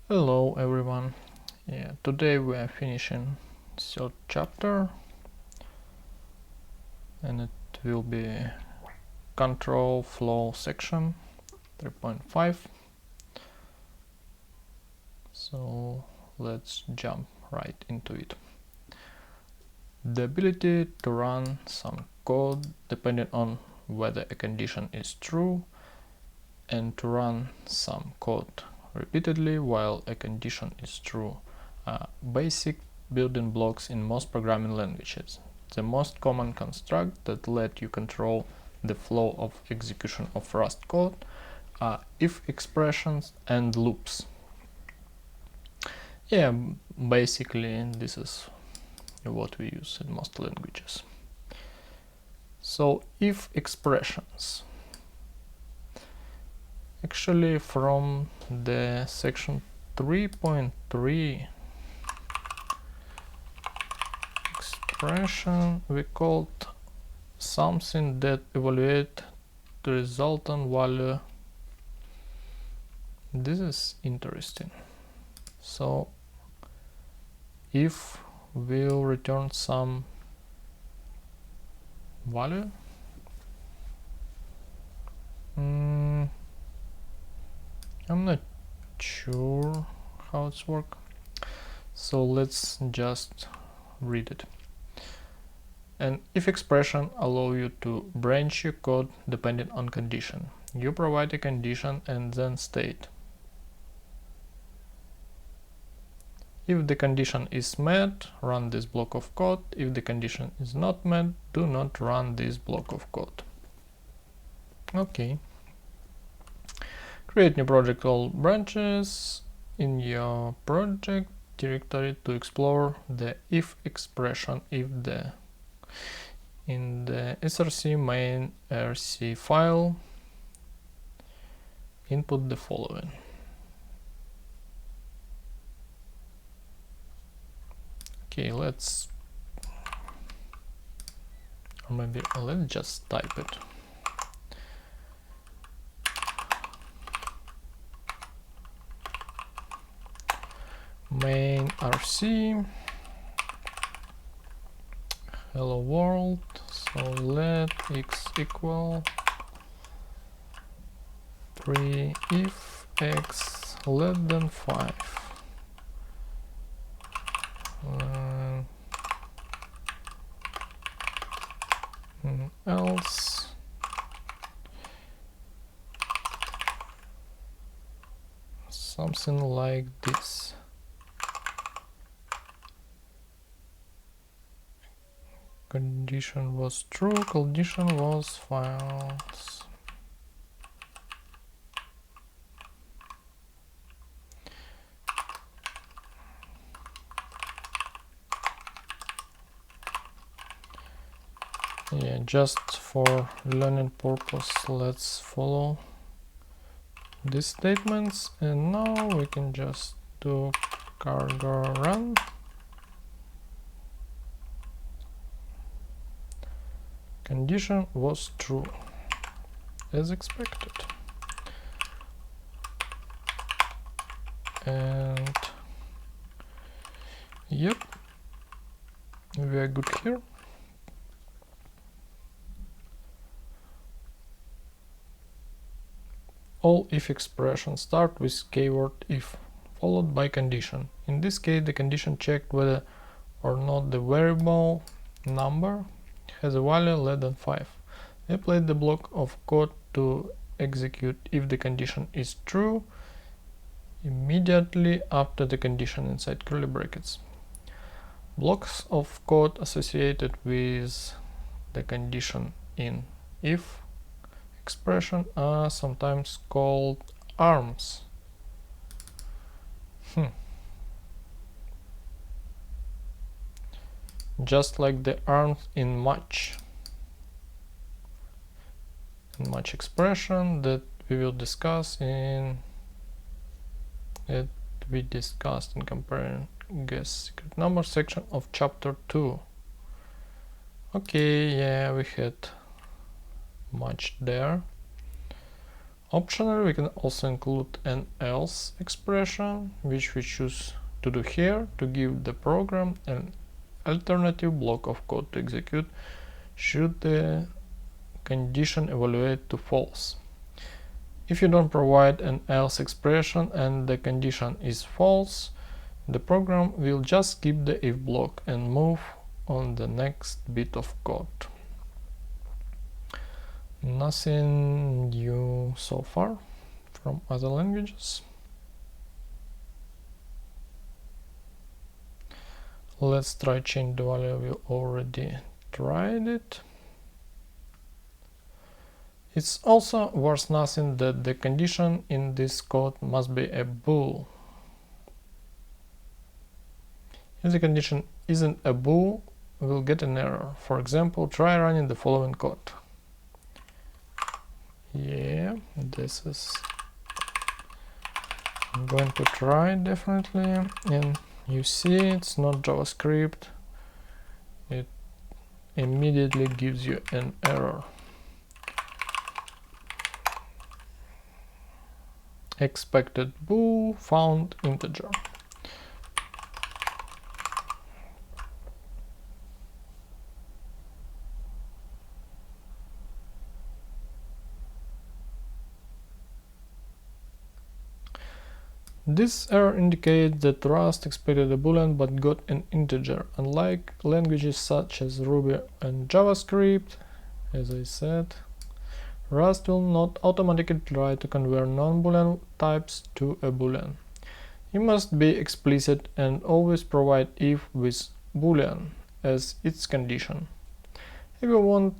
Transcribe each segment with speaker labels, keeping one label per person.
Speaker 1: Hello everyone. Today we are finishing third chapter and it will be control flow section 3.5. So let's jump right into it. The ability to run some code depending on whether a condition is true and to run some code repeatedly while a condition is true are basic building blocks in most programming languages. The most common construct that let you control the flow of execution of Rust code are if expressions and loops. Basically this is what we use in most languages. So if expressions. Actually from the section 3.3 expression we called something that evaluate the resultant value. This is interesting. So if we'll return some value, I'm not sure how it's work. So let's just read it. An if expression allow you to branch your code depending on condition. You provide a condition and then state. If the condition is met, run this block of code. If the condition is not met, do not run this block of code. Okay. Create new project called branches in your project directory to explore the if expression if the in the src main rc file input the following. Okay, let's just type it. Main rc hello world, so let x equal 3 if x less than 5 else something like this. Condition was true, condition was false. Just for learning purpose, let's follow these statements, and now we can just do cargo run. Condition was true, as expected. And yep, we are good here. All if expressions start with keyword if, followed by condition. In this case, the condition checked whether or not the variable number has a value less than 5. We apply the block of code to execute if the condition is true immediately after the condition inside curly brackets. Blocks of code associated with the condition in if expression are sometimes called arms. Just like the arms in match expression that we will discuss in comparing guess secret number section of chapter 2. Okay, yeah, we had match there. Optionally, we can also include an else expression, which we choose to do here to give the program an alternative block of code to execute should the condition evaluate to false. If you don't provide an else expression and the condition is false, the program will just skip the if block and move on the next bit of code. Nothing new so far from other languages. Let's try change the value. We already tried it. It's also worth noting that the condition in this code must be a bool. If the condition isn't a bool, we'll get an error. For example, try running the following code. Yeah, this is I'm going to try definitely, and you see it's not JavaScript. It immediately gives you an error. Expected bool found integer. This error indicates that Rust expected a boolean but got an integer. Unlike languages such as Ruby and JavaScript, as I said, Rust will not automatically try to convert non-boolean types to a boolean. You must be explicit and always provide if with boolean as its condition. If you want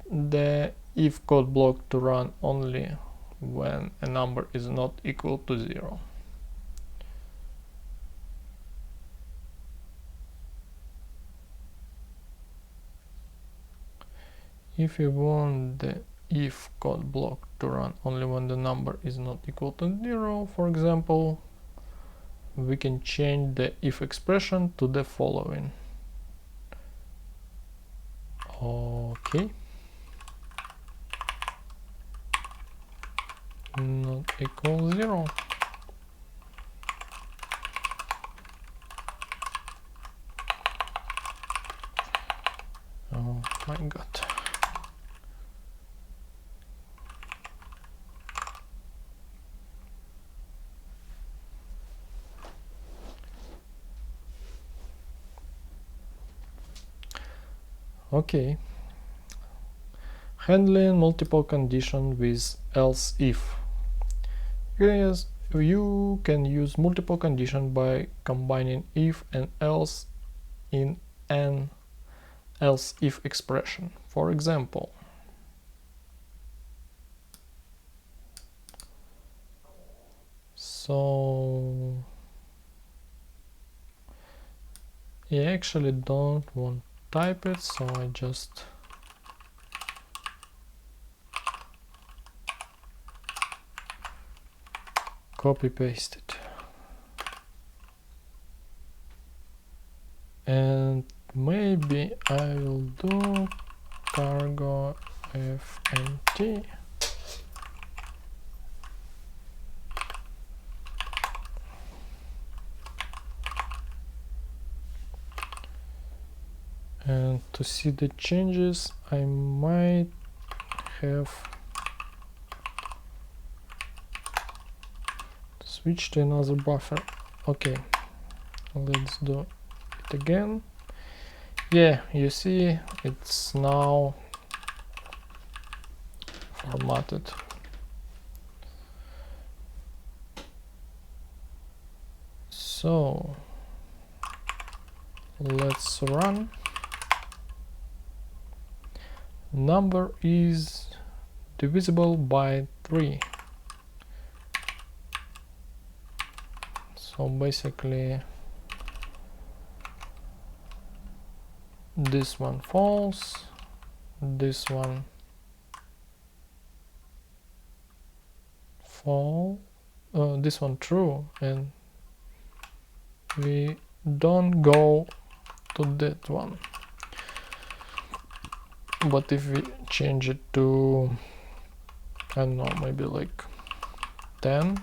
Speaker 1: the if code block to run only when a number is not equal to 0. If you want the if code block to run only when the number is not equal to 0, for example, we can change the if expression to the following. Okay. Not equal 0. Oh my god. Okay. Handling multiple conditions with else if. Yes, you can use multiple conditions by combining if and else in an else if expression. For example, so I actually don't want to type it, so I just copy paste it, and maybe I will do cargo fnt and to see the changes I might have to switch to another buffer. Okay, let's do it again. Yeah, you see it's now formatted. So let's run. Number is divisible by 3. So basically this one false, this one false, this one true, and we don't go to that one. But if we change it to, I don't know, maybe like 10.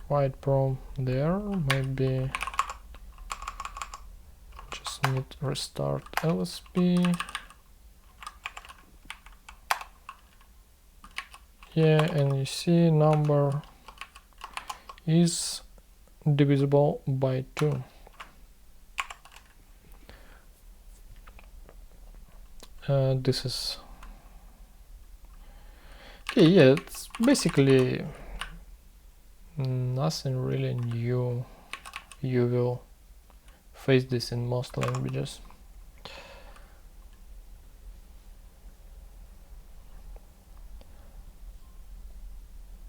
Speaker 1: Write prom there, maybe just need to restart LSP. Yeah, and you see number is divisible by 2. This is okay. Yeah, it's basically nothing really new. You will face this in most languages.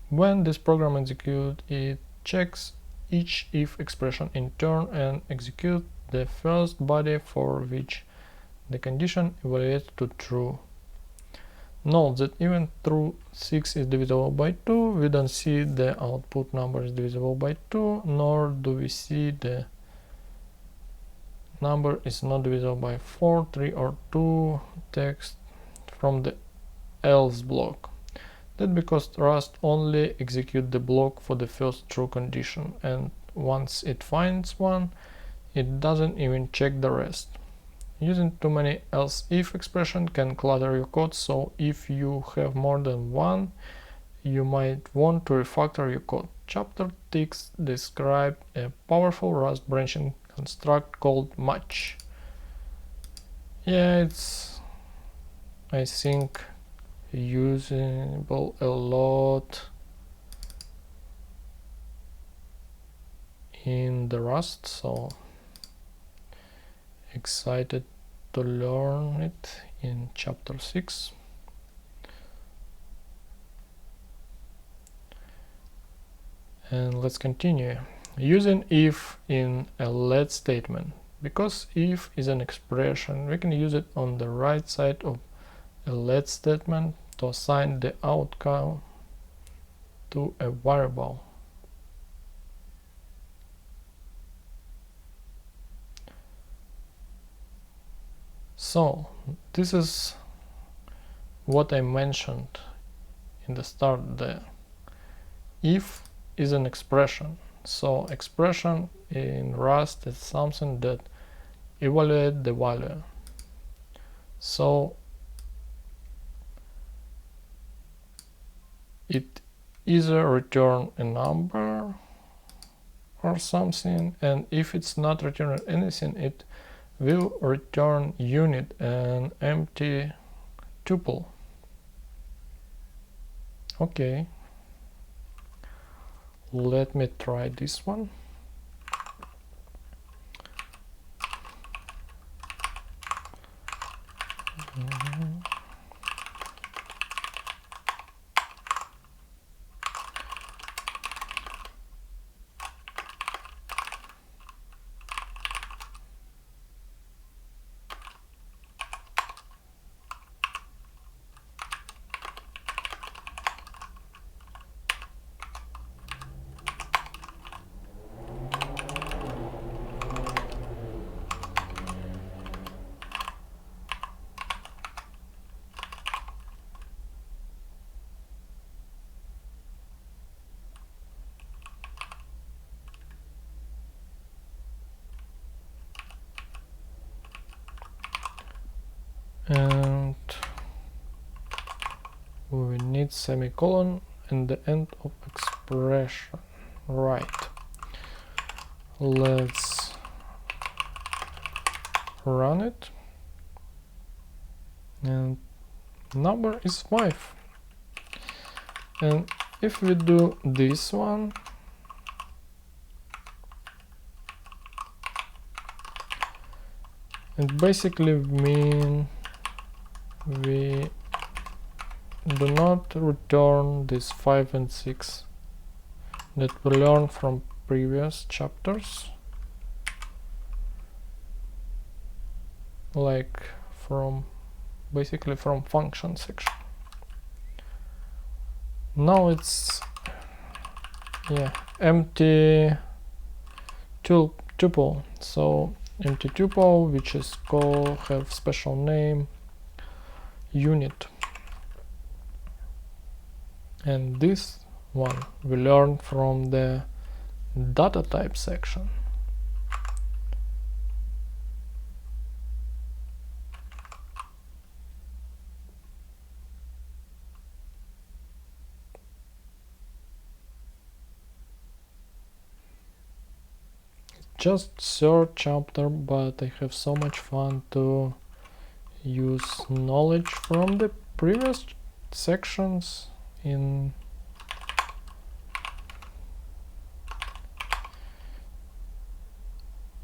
Speaker 1: When this program executes, it checks each if expression in turn and executes the first body for which the condition evaluates to true. Note that even though 6 is divisible by 2, we don't see the output number is divisible by 2, nor do we see the number is not divisible by 4, 3 or 2 text from the else block. That's because Rust only executes the block for the first true condition, and once it finds one, it doesn't even check the rest. Using too many else if expression can clutter your code, so if you have more than one, you might want to refactor your code. Chapter 6 describes a powerful Rust branching construct called match. Yeah, it's, I think, usable a lot in the Rust, so excited to learn it in chapter 6. And let's continue. Using if in a let statement. Because if is an expression, we can use it on the right side of a let statement to assign the outcome to a variable. So this is what I mentioned in the start there. If is an expression. So expression in Rust is something that evaluates the value. So it either return a number or something, and if it's not returning anything, it will return unit, an empty tuple. Okay, let me try this one. And we need semicolon and the end of expression. Right, let's run it, and number is 5. And if we do this one, it basically means we do not return this 5 and 6 that we learned from previous chapters, like from basically from function section. Now it's empty tuple, so empty tuple, which is called, have special name, unit. And this one we learned from the data type section. Just third chapter, but I have so much fun to use knowledge from the previous sections in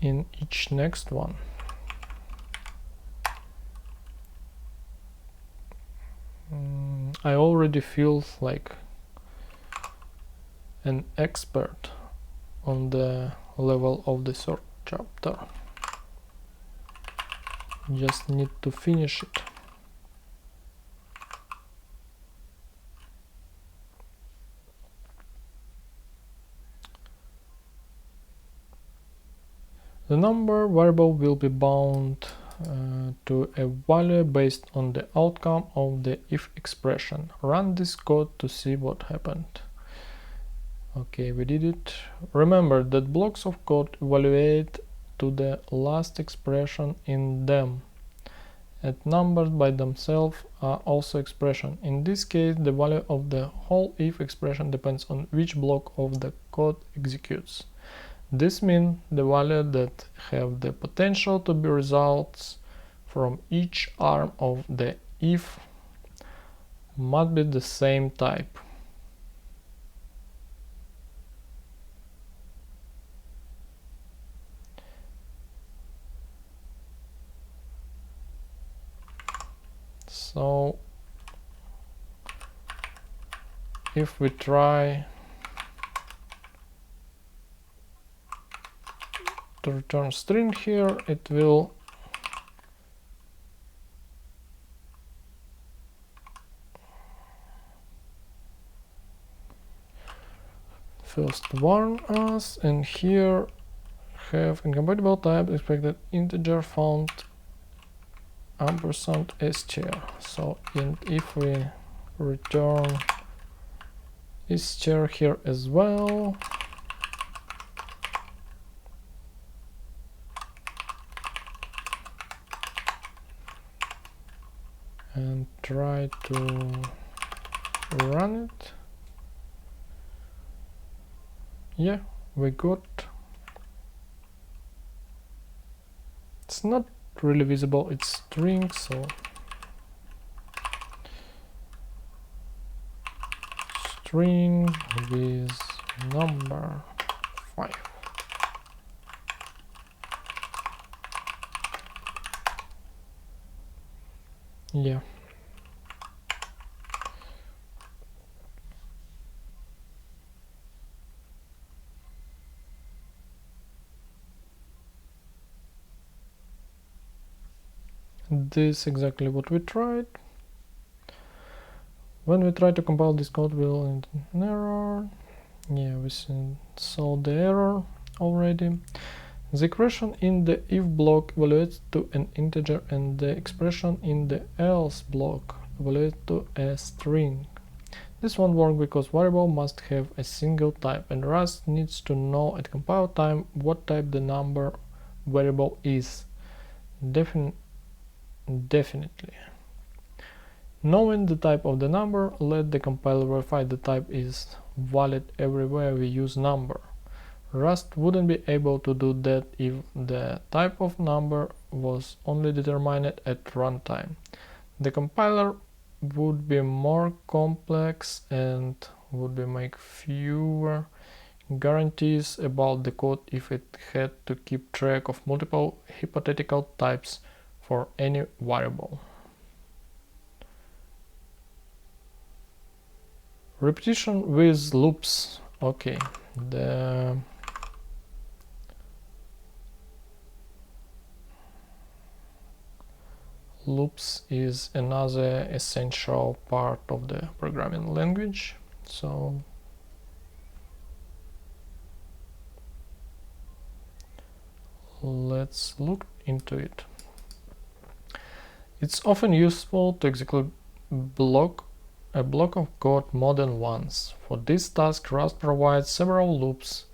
Speaker 1: each next one. I already feel like an expert on the level of the third chapter. Just need to finish it. The number variable will be bound to a value based on the outcome of the if expression. Run this code to see what happened. Okay, we did it. Remember that blocks of code evaluate to the last expression in them, and numbers by themselves are also expression. In this case, the value of the whole if expression depends on which block of the code executes. This means the value that have the potential to be results from each arm of the if must be the same type. So if we try to return string here, it will first warn us, and here have incompatible type expected integer found ampersand str. So if we return str here as well, and try to run it, yeah, we got, it's not really visible, it's string, so string with number 5. Yeah. This is exactly what we tried. When we try to compile this code, we'll end an error. Yeah, we saw the error already. The expression in the if block evaluates to an integer, and the expression in the else block evaluates to a string. This won't work because variable must have a single type, and Rust needs to know at compile time what type the number variable is. Definitely. Knowing the type of the number, let the compiler verify the type is valid everywhere we use number. Rust wouldn't be able to do that if the type of number was only determined at runtime. The compiler would be more complex and would make fewer guarantees about the code if it had to keep track of multiple hypothetical types for any variable. Repetition with loops. Okay, the loops is another essential part of the programming language. So let's look into it. It's often useful to execute a block of code more than once. For this task, Rust provides several loops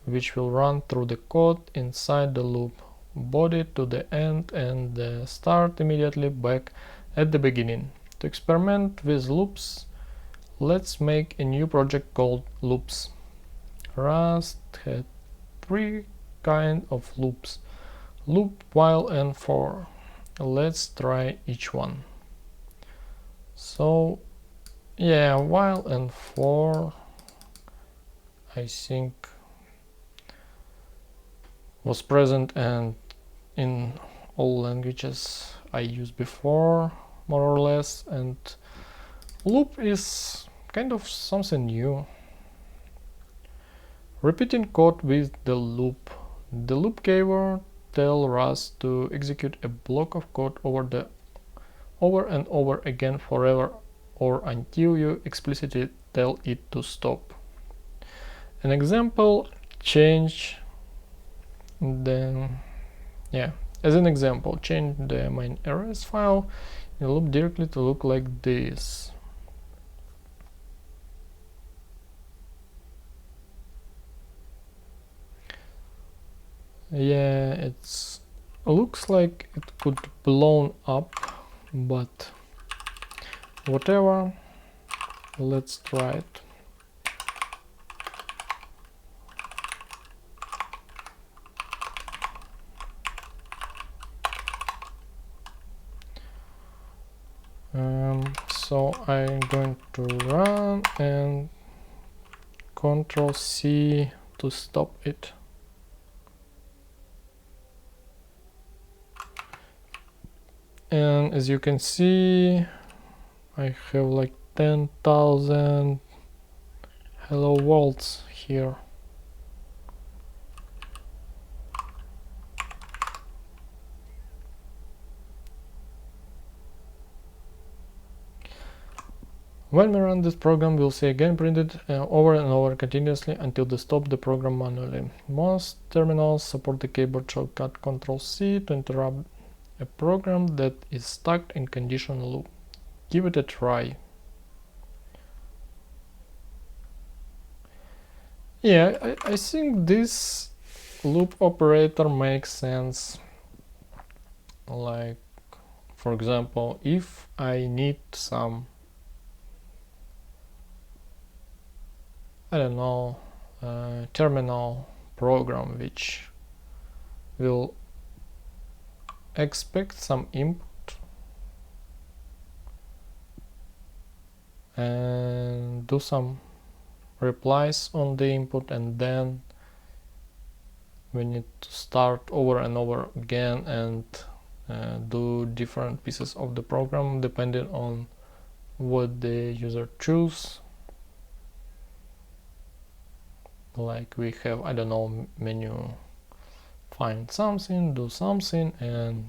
Speaker 1: which will run through the code inside the loop body to the end and start immediately back at the beginning. To experiment with loops, let's make a new project called loops. Rust had three kinds of loops: loop, while, and for. Let's try each one. So yeah, while and for, I think, was present and in all languages I used before, more or less, and loop is kind of something new. Repeating code with the loop. The loop keyword tells Rust to execute a block of code over and over again forever or until you explicitly tell it to stop. An example, change as an example, change the main rs file in loop directly to look like this. Yeah, it looks like it could blown up, but whatever, let's try it. So I'm going to run and Ctrl+C to stop it. And as you can see, I have like 10,000 hello worlds here. When we run this program, we'll see again printed over and over continuously until they stop the program manually. Most terminals support the keyboard shortcut Ctrl+C to interrupt a program that is stuck in conditional loop. Give it a try. Yeah, I think this loop operator makes sense. Like, for example, if I need some, I don't know, terminal program which will expect some input and do some replies on the input, and then we need to start over and over again and do different pieces of the program depending on what the user choose. Like we have, I don't know, menu, find something, do something, and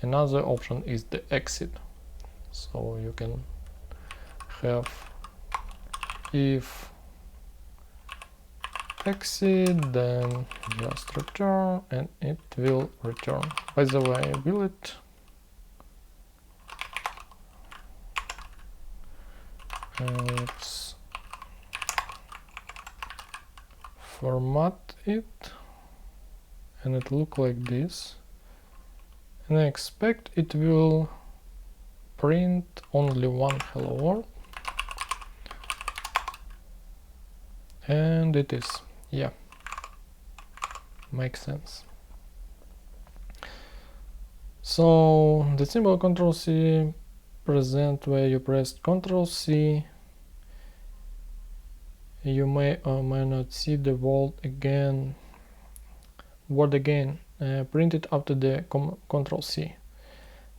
Speaker 1: another option is the exit. So you can have if exit, then just return, and it will return. By the way, will it let's format it, and it look like this, and I expect it will print only one hello world, and it is. Yeah, makes sense. So the symbol Ctrl+C present where you pressed Ctrl+C. You may or may not see the word again printed after the Ctrl+C,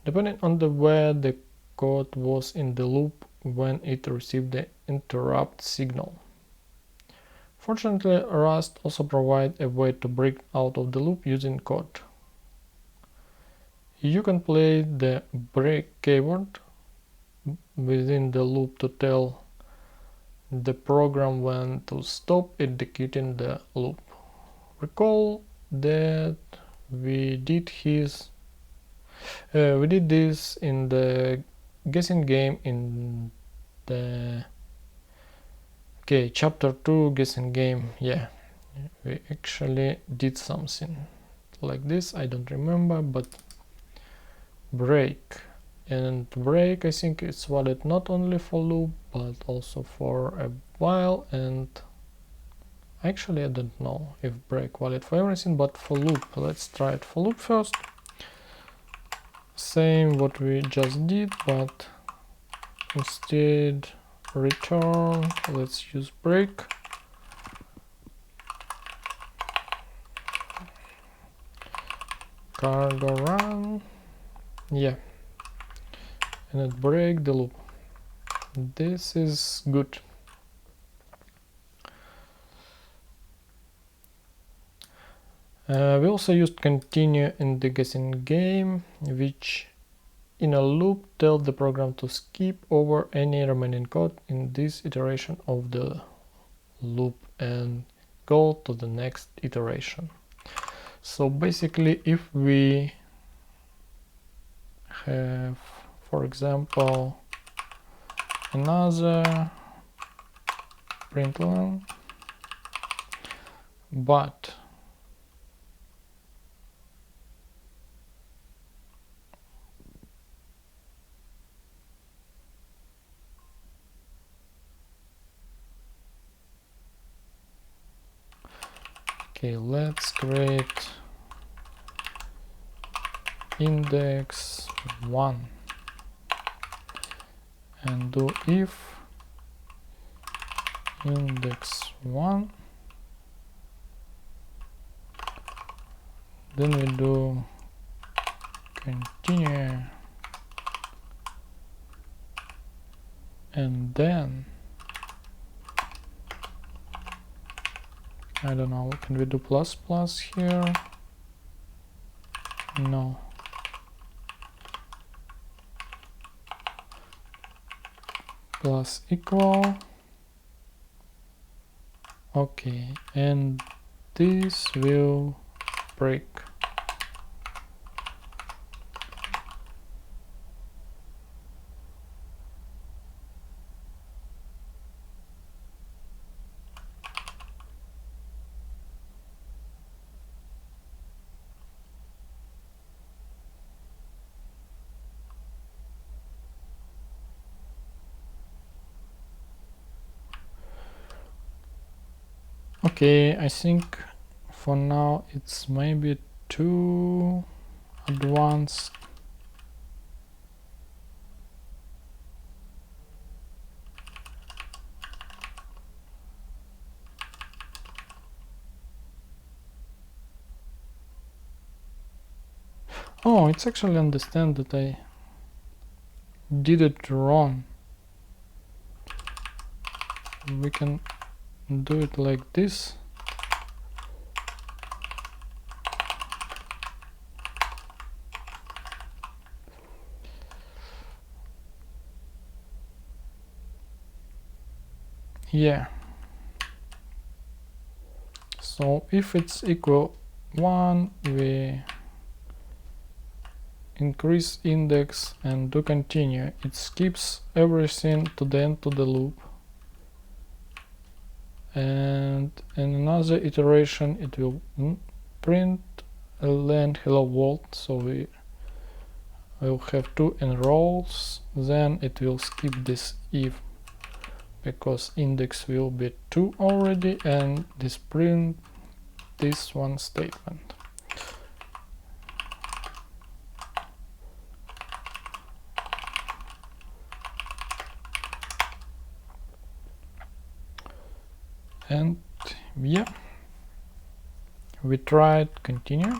Speaker 1: depending on where the code was in the loop when it received the interrupt signal. Fortunately, Rust also provides a way to break out of the loop using code. You can play the break keyword within the loop to tell the program when to stop executing the loop. Recall that we did this in the guessing game in the chapter 2 guessing game. Yeah, we actually did something like this. I don't remember, but break. And break, I think it's valid not only for loop but also for a while, and actually I don't know if break valid for everything, but for loop, let's try it for loop first. Same what we just did, but instead return, let's use break. Cargo run, yeah, and it break the loop. This is good. We also used continue in the guessing game, which in a loop tells the program to skip over any remaining code in this iteration of the loop and go to the next iteration. So basically, if we have, for example, another println, but okay, let's create index 1 and do if index 1, then we do continue, and then I don't know, can we do plus plus here? No. Plus equal. Okay, and this will break. Okay, I think for now it's maybe too advanced. Oh, it's actually understand that I did it wrong. We can do it like this. Yeah. So if it's equal 1, we increase index and do continue. It skips everything to the end of the loop. And in another iteration it will print a len hello world, so we will have 2 enrolls, then it will skip this if because index will be 2 already, and this print this one statement. And yeah, we tried continue,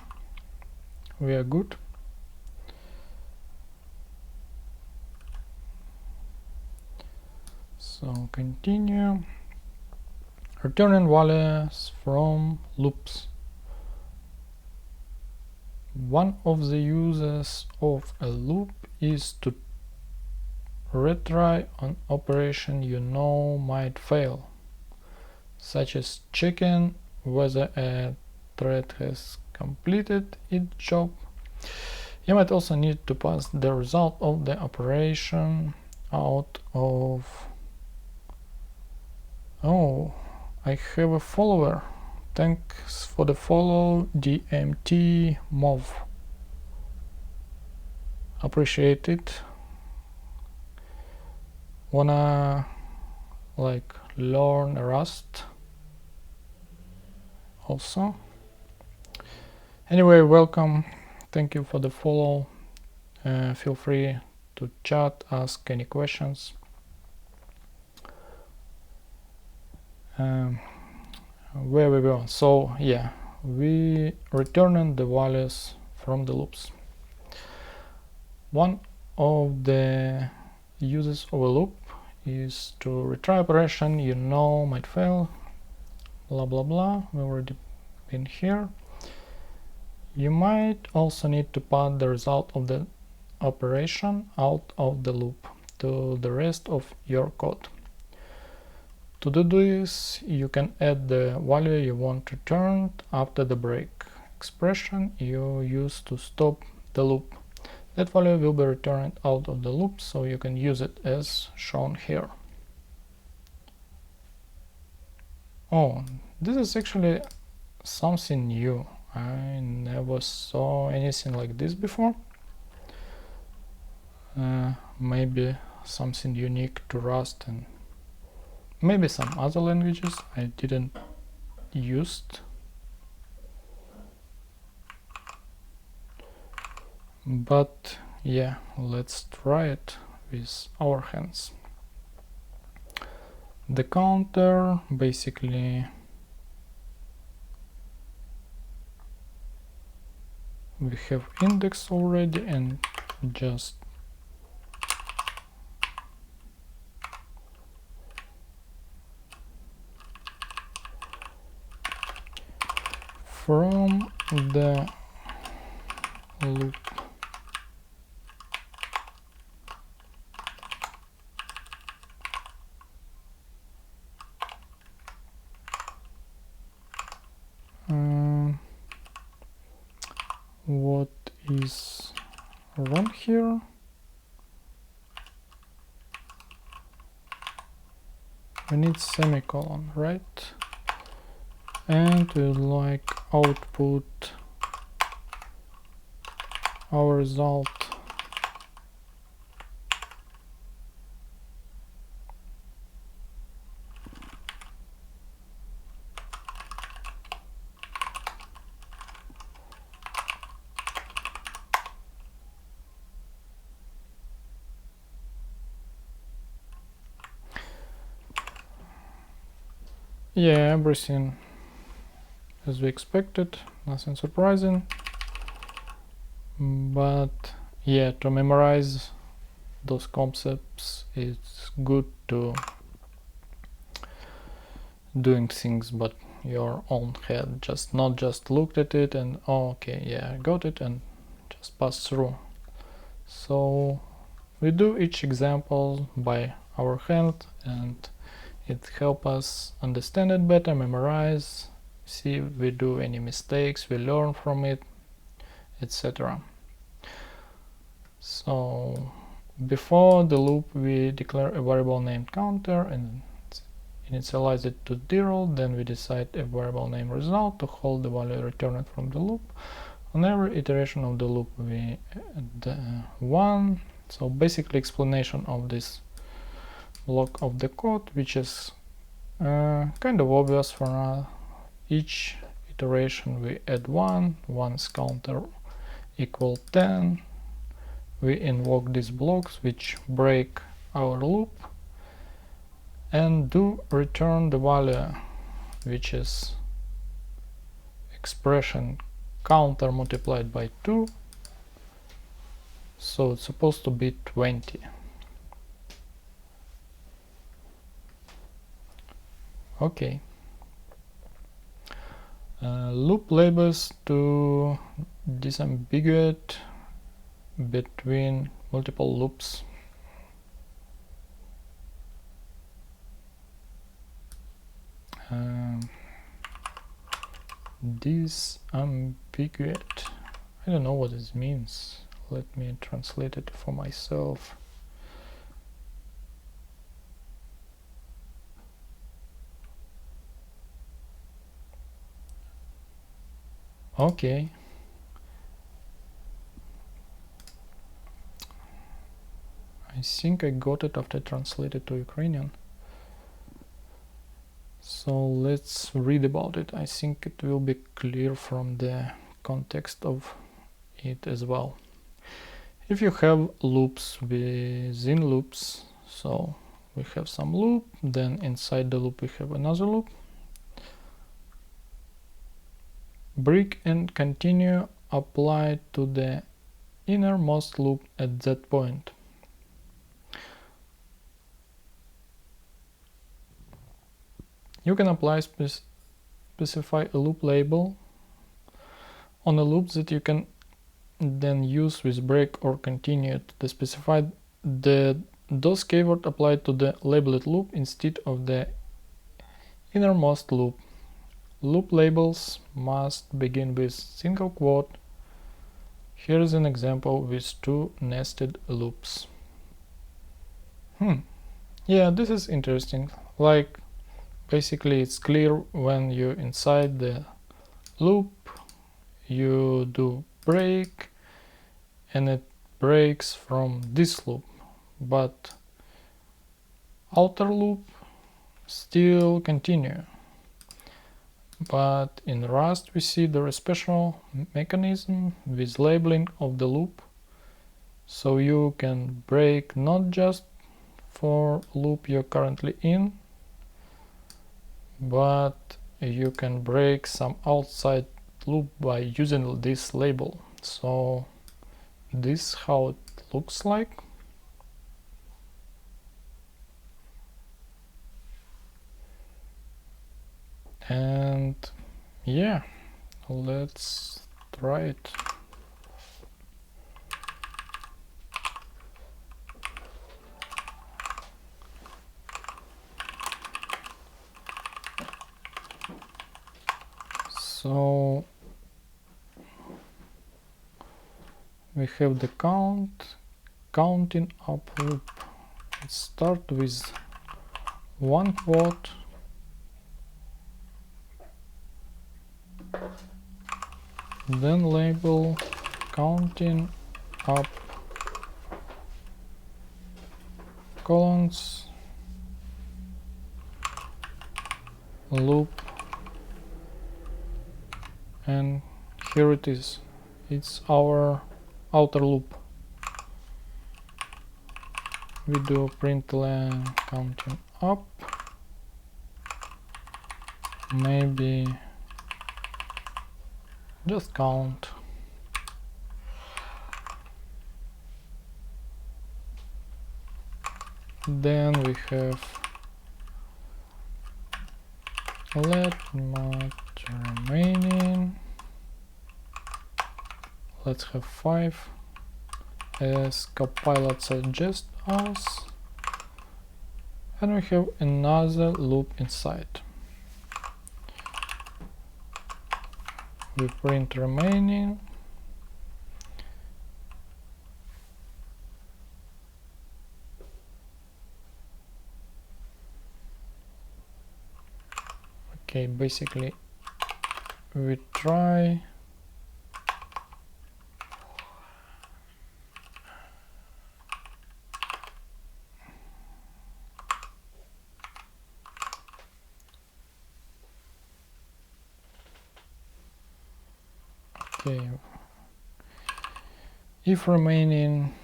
Speaker 1: we are good. So continue, returning values from loops. One of the uses of a loop is to retry an operation you know might fail, such as checking whether a thread has completed its job. You might also need to pass the result of the operation out of... Oh, I have a follower. Thanks for the follow, DMT Mov. Appreciate it. Wanna like learn Rust also? Anyway, welcome. Thank you for the follow. Feel free to chat, ask any questions. Where we go? So yeah, we returned the values from the loops. One of the uses of a loop is to retry operation. You know, might fail, blah blah blah. We already been here. You might also need to pass the result of the operation out of the loop to the rest of your code. To do this, you can add the value you want returned after the break expression you use to stop the loop. That value will be returned out of the loop, so you can use it as shown here. Oh, this is actually something new. I never saw anything like this before. Maybe something unique to Rust and maybe some other languages I didn't use. But yeah, let's try it with our hands. The counter basically we have index already and just from the loop what is run here. We need semicolon, right? And we like output our result. Yeah, everything as we expected, nothing surprising. But yeah, to memorize those concepts, it's good to doing things but your own head, just not just looked at it and oh, okay, yeah, I got it and just pass through. So we do each example by our hand and it helps us understand it better, memorize, see if we do any mistakes, we learn from it, etc. So before the loop we declare a variable named counter and initialize it to 0, then we decide a variable named result to hold the value returned from the loop. On every iteration of the loop we add 1. So basically explanation of this block of the code, which is kind of obvious for now. Each iteration we add 1, once counter equal 10, we invoke these blocks which break our loop and do return the value, which is expression counter multiplied by 2, so it's supposed to be 20. Okay. Loop labels to disambiguate between multiple loops. disambiguate. I don't know what this means. Let me translate it for myself. Okay. I think I got it after I translated to Ukrainian. So let's read about it. I think it will be clear from the context of it as well. If you have loops within loops, so we have some loop, then inside the loop we have another loop. Break and continue apply to the innermost loop at that point. You can specify a loop label on a loop that you can then use with break or continue to specify the DOS keyword applied to the labeled loop instead of the innermost loop. Loop labels must begin with single quote. Here is an example with two nested loops. Yeah, this is interesting. Like, basically it's clear when you're inside the loop, you do break and it breaks from this loop, but outer loop still continue. But in Rust we see there is special mechanism with labeling of the loop, so you can break not just for loop you're currently in, but you can break some outside loop by using this label. So this is how it looks like. And yeah, let's try it. So we have the counting up loop. Let's start with one quote, then label counting up colons loop, and here it is. It's our outer loop. We do println counting up, maybe just count. Then we have let much remaining. Let's have 5 as Copilot suggests us, and we have another loop inside. We print remaining. Okay, basically we try okay, if remaining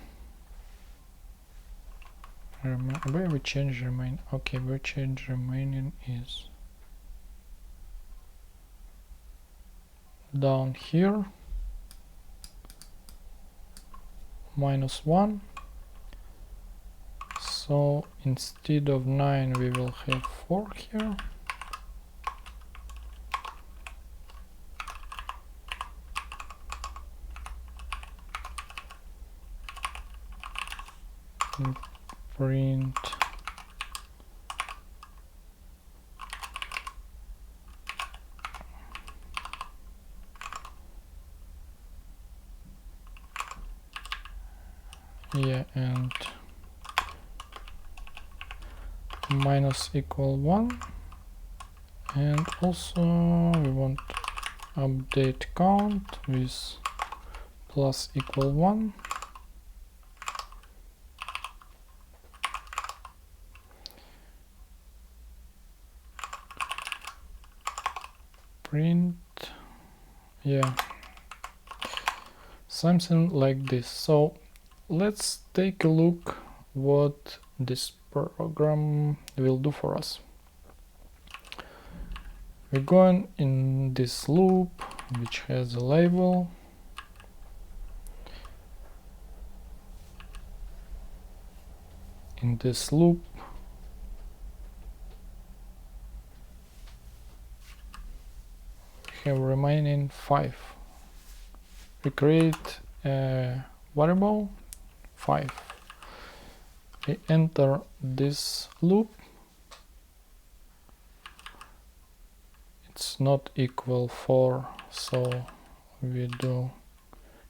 Speaker 1: where we change remain, okay, we change remaining is down here, -1. So instead of 9 we will have 4 here. And print yeah, and minus equal 1, and also we want update count with plus equal 1. Print, yeah, something like this. So let's take a look what this program will do for us. We're going in this loop which has a label. In this loop we have remaining 5. We create a variable 5. We enter this loop. It's not equal 4, so we do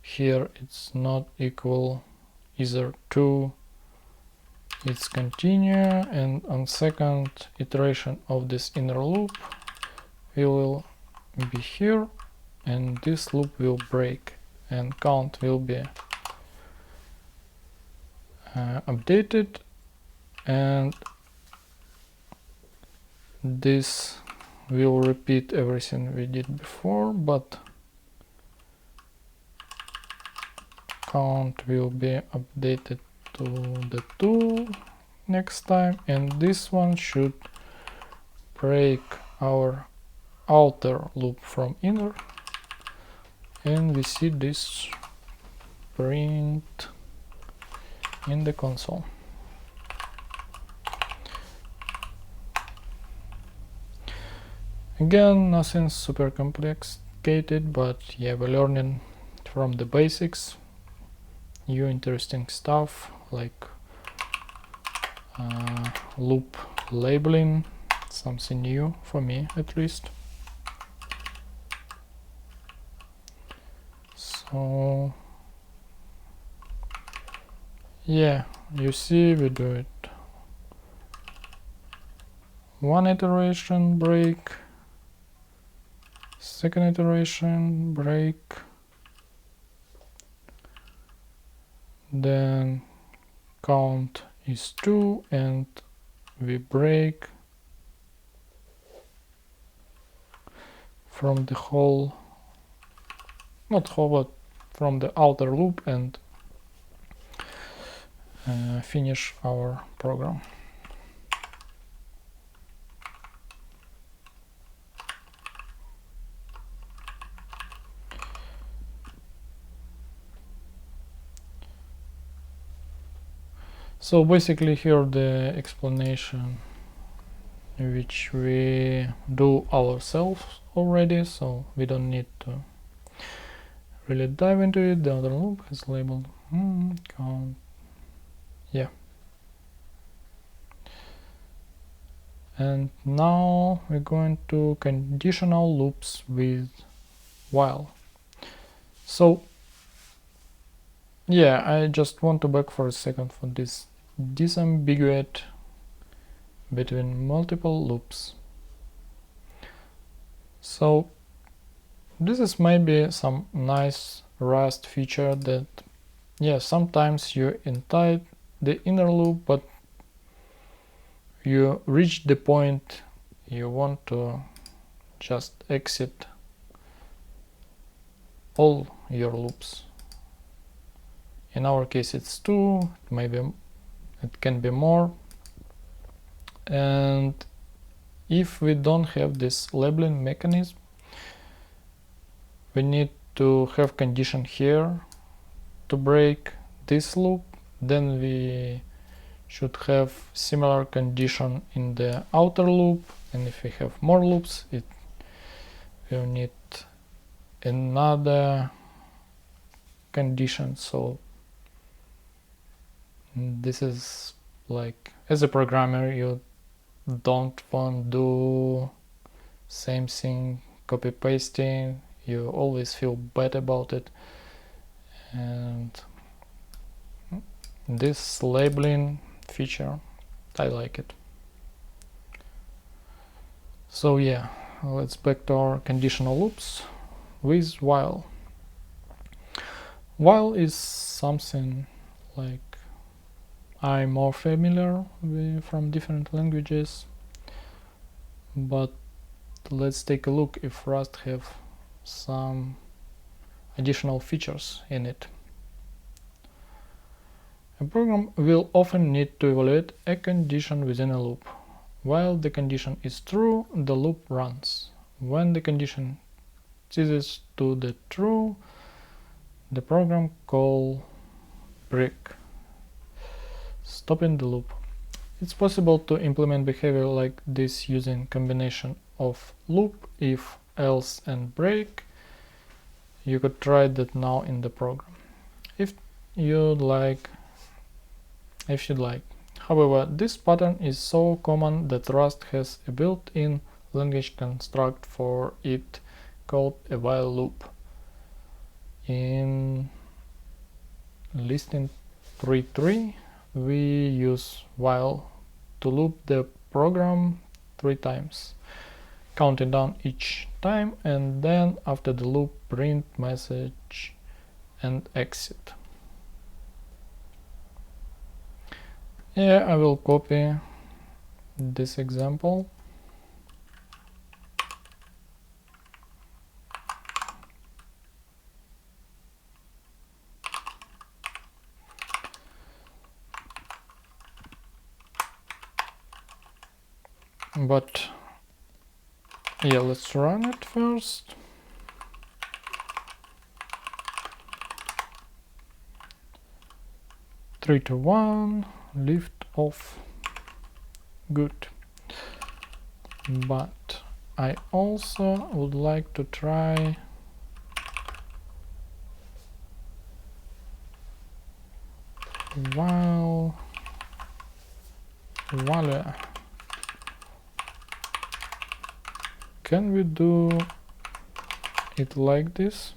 Speaker 1: here it's not equal either 2. It's continue, and on second iteration of this inner loop we will be here, and this loop will break and count will be updated, and this will repeat everything we did before, but count will be updated to the 2 next time, and this one should break our outer loop from inner, and we see this print in the console. Again, nothing super complicated, but yeah, we're learning from the basics, new interesting stuff like loop labeling, something new for me at least. So yeah, you see we do it one iteration, break, second iteration, break, then count is 2 and we break from the whole, not whole, but from the outer loop, and finish our program. So basically here the explanation which we do ourselves already, so we don't need to really dive into it. The other loop is labeled count, yeah. And now we're going to conditional loops with while. So yeah, I just want to back for a second for this disambiguate between multiple loops. So this is maybe some nice Rust feature that, yeah, sometimes you inside the inner loop, but you reach the point you want to just exit all your loops. In our case it's 2, maybe it can be more. And if we don't have this labeling mechanism, we need to have condition here to break this loop, then we should have similar condition in the outer loop, and if we have more loops it will need another condition. So this is like, as a programmer, you don't want to do same thing copy pasting, you always feel bad about it, and this labeling feature, I like it. So yeah, let's back to our conditional loops with while. While is something like I'm more familiar with from different languages, but let's take a look if Rust have some additional features in it. A program will often need to evaluate a condition within a loop. While the condition is true, the loop runs. When the condition ceases to be true, the program calls break, stopping the loop. It's possible to implement behavior like this using combination of loop, if, else, and break. You could try that now in the program if you'd like. However, this pattern is so common that Rust has a built-in language construct for it called a while loop. In listing 3.3, we use while to loop the program 3 times, counting down each time, and then after the loop print message and exit. Yeah, I will copy this example. But yeah, let's run it first. Three to 1, lift off. Good. But I also would like to try while voila. Can we do it like this?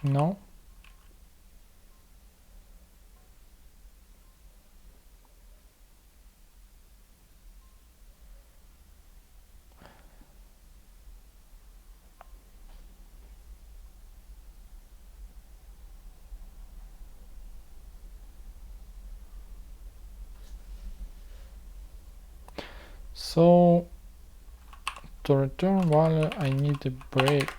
Speaker 1: No. So to return value, I need a break.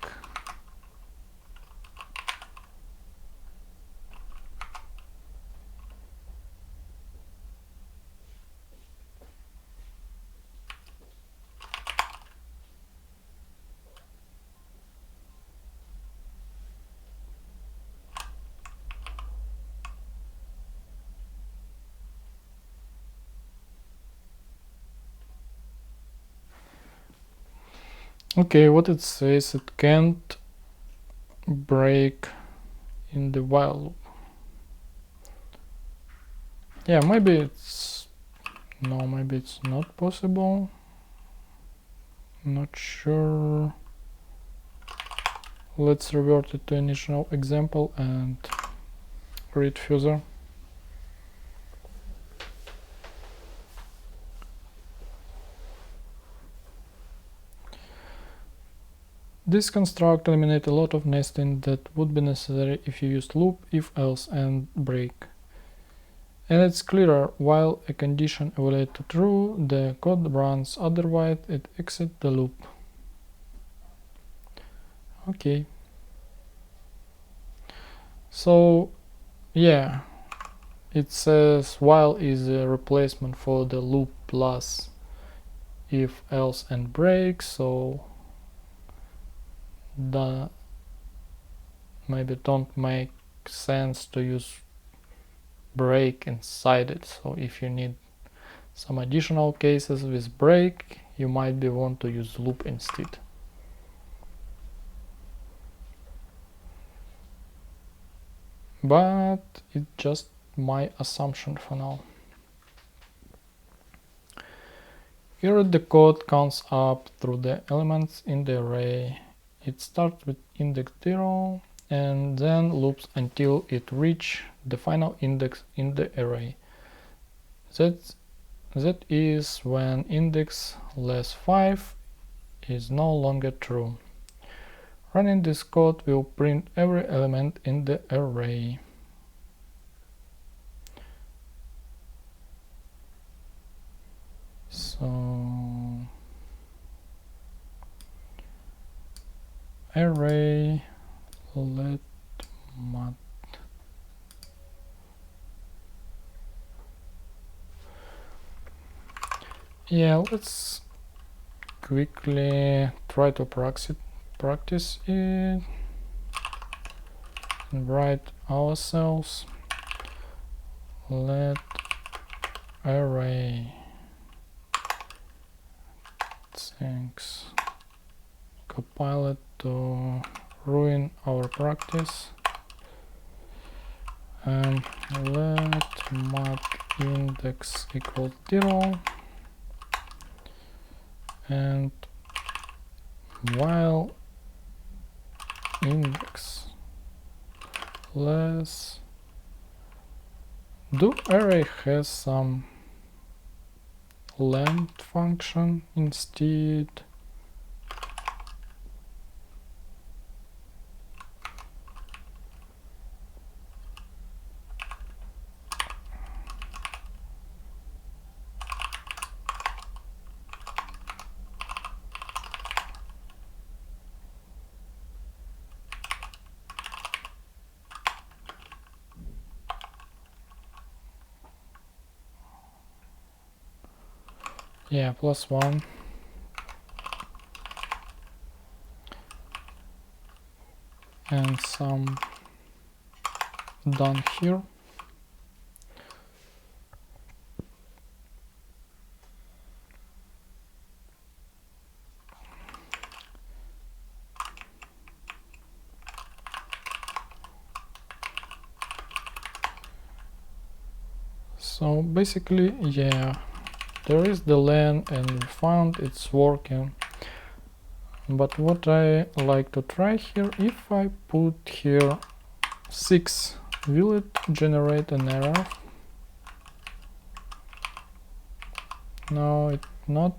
Speaker 1: Okay, what it says, it can't break in the while loop. Yeah, maybe it's not possible. Not sure. Let's revert it to initial example and read further. This construct eliminates a lot of nesting that would be necessary if you used loop, if, else, and break. And it's clearer, while a condition evaluated true, the code runs, otherwise it exits the loop. Okay. So yeah, it says while is a replacement for the loop plus if, else, and break, so maybe don't make sense to use break inside it. So if you need some additional cases with break, you might be want to use loop instead. But it's just my assumption for now. Here the code counts up through the elements in the array it starts with index 0 and then loops until it reaches the final index in the array. That is when index less 5 is no longer true. Running this code will print every element in the array. So array let mat let's quickly try to practice it and write ourselves let array. Thanks. Compile it to ruin our practice. Let mat index equal 0 and while index less, do array has some length function instead? Yeah, +1. And some done here. So basically, yeah, there is the len and we found it's working. But what I like to try here, if I put here 6, will it generate an error? No, it not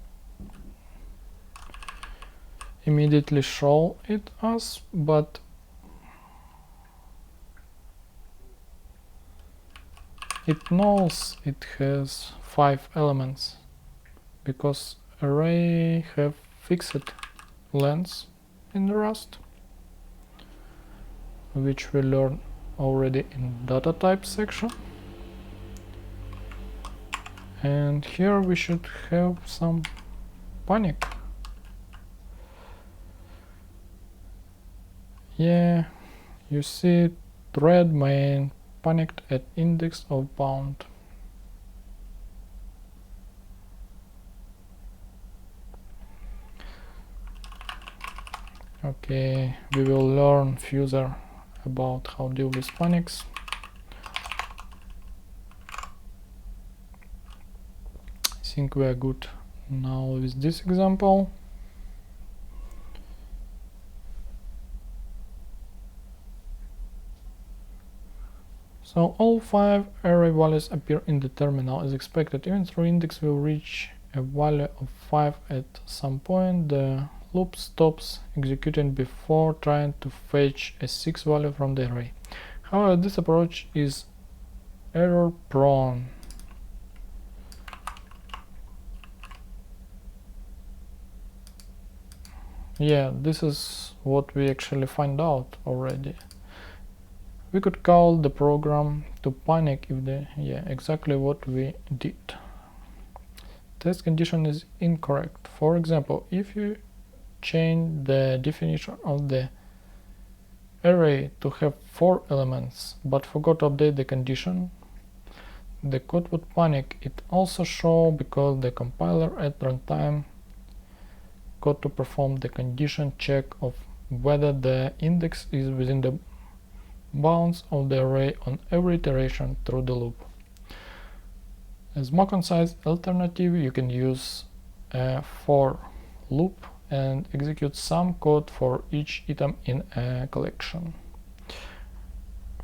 Speaker 1: immediately show it us, but it knows it has 5 elements because array have fixed lengths in Rust, which we learned already in data type section. And here we should have some panic. Yeah, you see thread main panicked at index of bound. Okay, we will learn further about how to deal with panics. I think we are good now with this example. So all 5 array values appear in the terminal as expected. Even though index will reach a value of 5 at some point, the loop stops executing before trying to fetch a 6 value from the array. However, this approach is error prone. Yeah, this is what we actually find out already. We could call the program to panic if the, yeah, exactly what we did. Test condition is incorrect. For example, if you change the definition of the array to have 4 elements but forgot to update the condition, the code would panic. It also shows because the compiler at runtime got to perform the condition check of whether the index is within the bounds of the array on every iteration through the loop. As more concise alternative, you can use a for loop and execute some code for each item in a collection.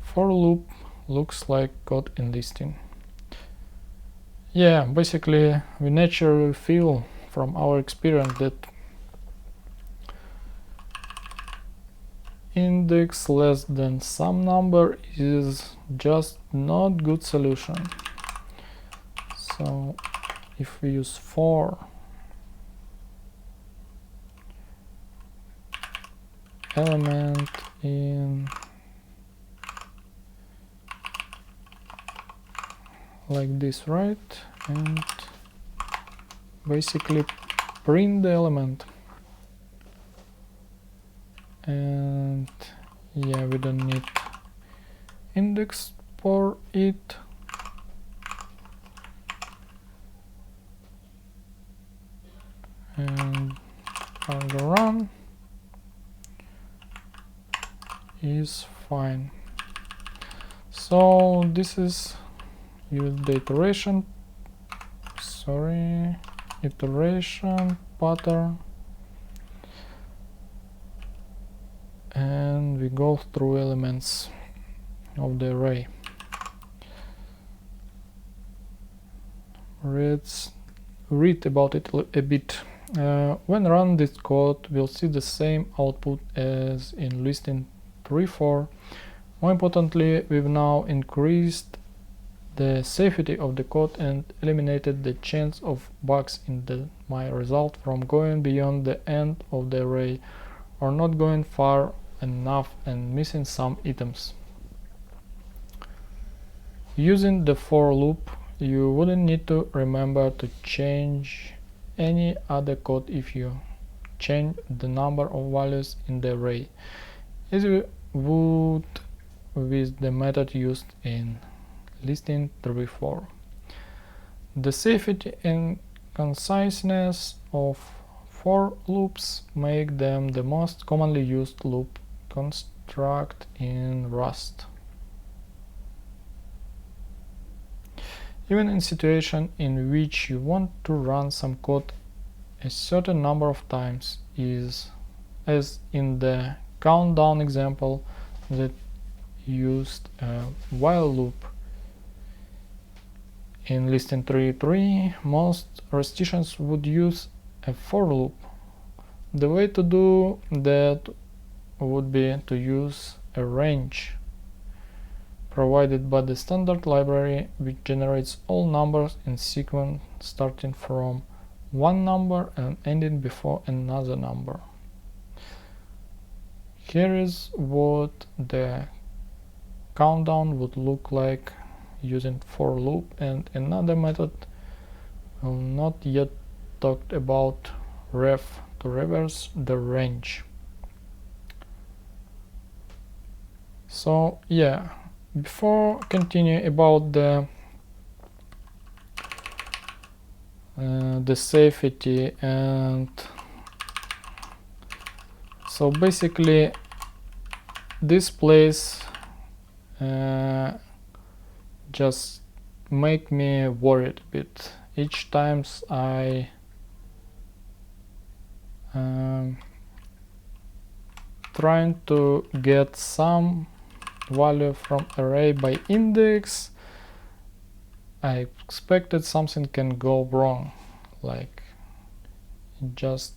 Speaker 1: For loop looks like code in listing. Yeah, basically we naturally feel from our experience that index less than some number is just not good solution. So if we use for element in like this, right, and basically print the element, and yeah, we don't need index for it. And cargo run is fine. So this is use the iteration pattern, and we go through elements of the array. Let's read about it a bit. When run this code, we'll see the same output as in listing 3.4. More importantly, we've now increased the safety of the code and eliminated the chance of bugs in my result from going beyond the end of the array or not going far enough and missing some items. Using the for loop, you wouldn't need to remember to change any other code if you change the number of values in the array, as you would with the method used in listing 3.4. The safety and conciseness of for loops make them the most commonly used loop construct in Rust. Even in situations in which you want to run some code a certain number of times, as in the countdown example that used a while loop in listing 3.3, most Rusticians would use a for loop. The way to do that would be to use a range provided by the standard library, which generates all numbers in sequence starting from one number and ending before another number. Here is what the countdown would look like using for loop, and another method we'll not yet talked about, ref, to reverse the range. So yeah, before continuing about the safety, and so basically this place just make me worried a bit each times I trying to get some value from array by index. I expected something can go wrong, like just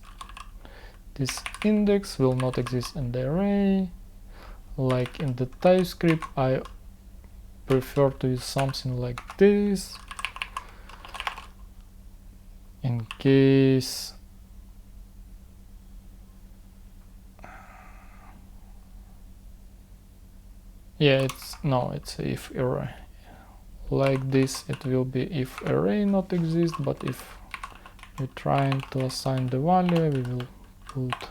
Speaker 1: this index will not exist in the array. Like in the TypeScript, I prefer to use something like this in case it's if array. Like this it will be if array not exist, but if we're trying to assign the value, we will put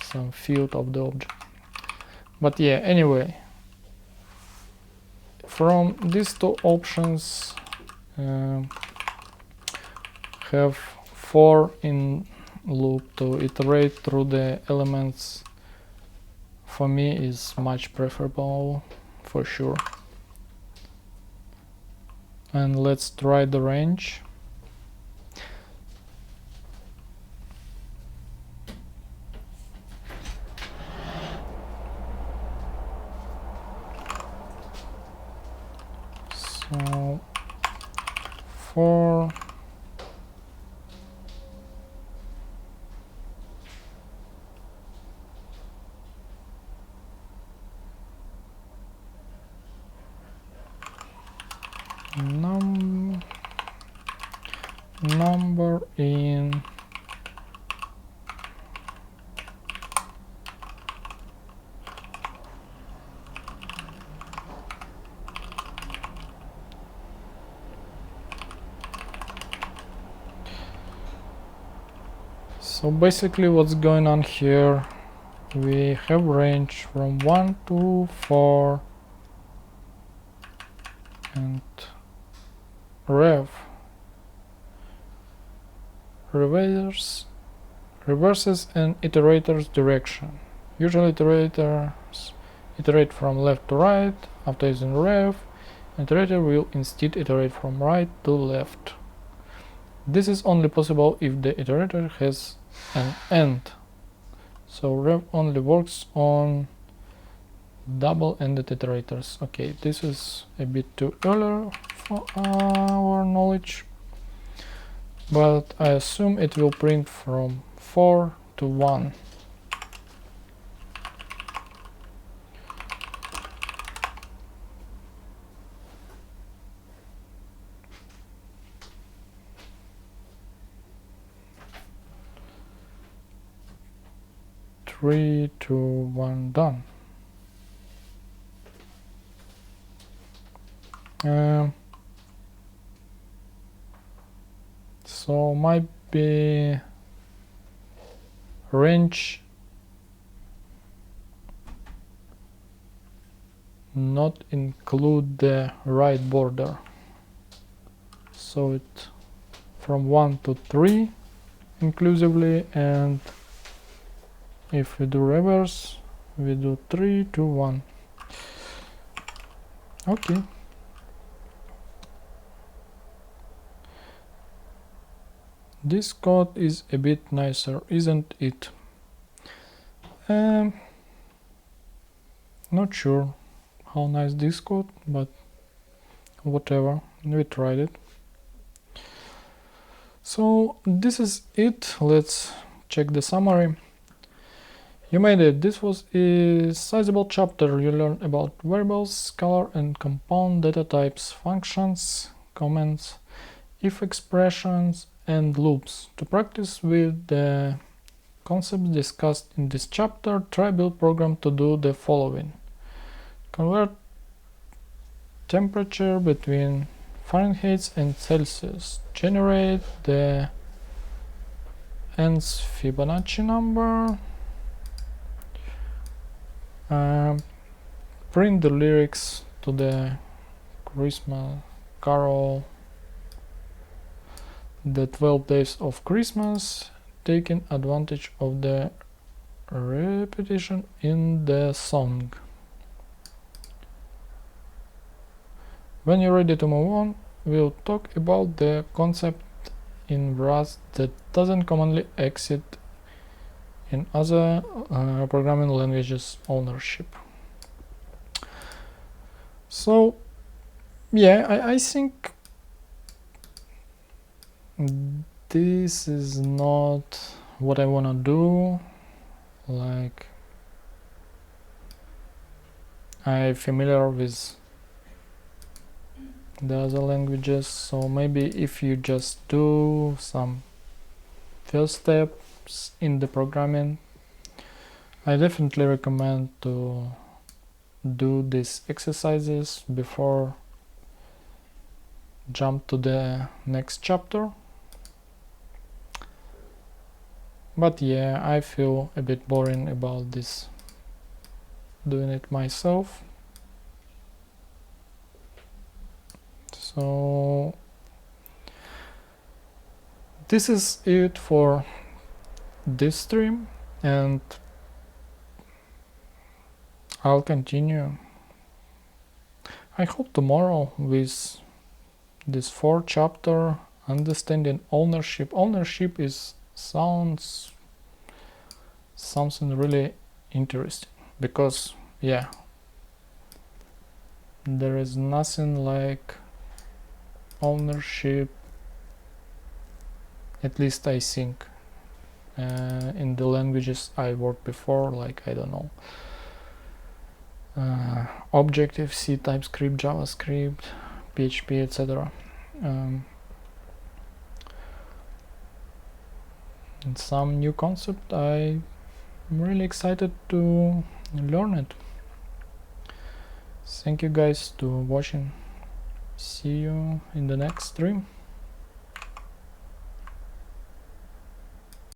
Speaker 1: some field of the object. But yeah, anyway, from these two options, have for in loop to iterate through the elements for me is much preferable for sure. And let's try the range. So 4 number in so basically what's going on here, we have range from 1 to 4 and reverses and iterators direction. Usually iterators iterate from left to right after using rev. Iterator will instead iterate from right to left. This is only possible if the iterator has an end. So rev only works on double-ended iterators. Okay, this is a bit too early for our knowledge, but I assume it will print from 4 to 1. Three, two, one, done. So might be range not include the right border, so it from 1 to 3 inclusively, and if we do reverse we do 3 to 1. Okay. This code is a bit nicer, isn't it? Not sure how nice this code, but whatever, we tried it. So this is it. Let's check the summary. You made it. This was a sizable chapter. You learned about variables, scalar and compound data types, functions, comments, if expressions, and loops. To practice with the concepts discussed in this chapter, try build program to do the following. Convert temperature between Fahrenheit and Celsius. Generate the nth Fibonacci number. Print the lyrics to the Christmas carol, the 12 days of Christmas, taking advantage of the repetition in the song. When you're ready to move on, we'll talk about the concept in Rust that doesn't commonly exist in other programming languages: ownership. So yeah, I think this is not what I wanna do. Like, I'm familiar with the other languages, so maybe if you just do some first steps in the programming, I definitely recommend to do these exercises before jump to the next chapter. But yeah, I feel a bit boring about this, doing it myself. So this is it for this stream, and I'll continue, I hope, tomorrow with this 4th chapter, understanding ownership. Ownership sounds something really interesting, because yeah, there is nothing like ownership, at least I think, in the languages I worked before, like, I don't know, Objective-C, TypeScript, JavaScript, PHP, etc. And some new concept, I'm really excited to learn it. Thank you guys to watching. See you in the next stream.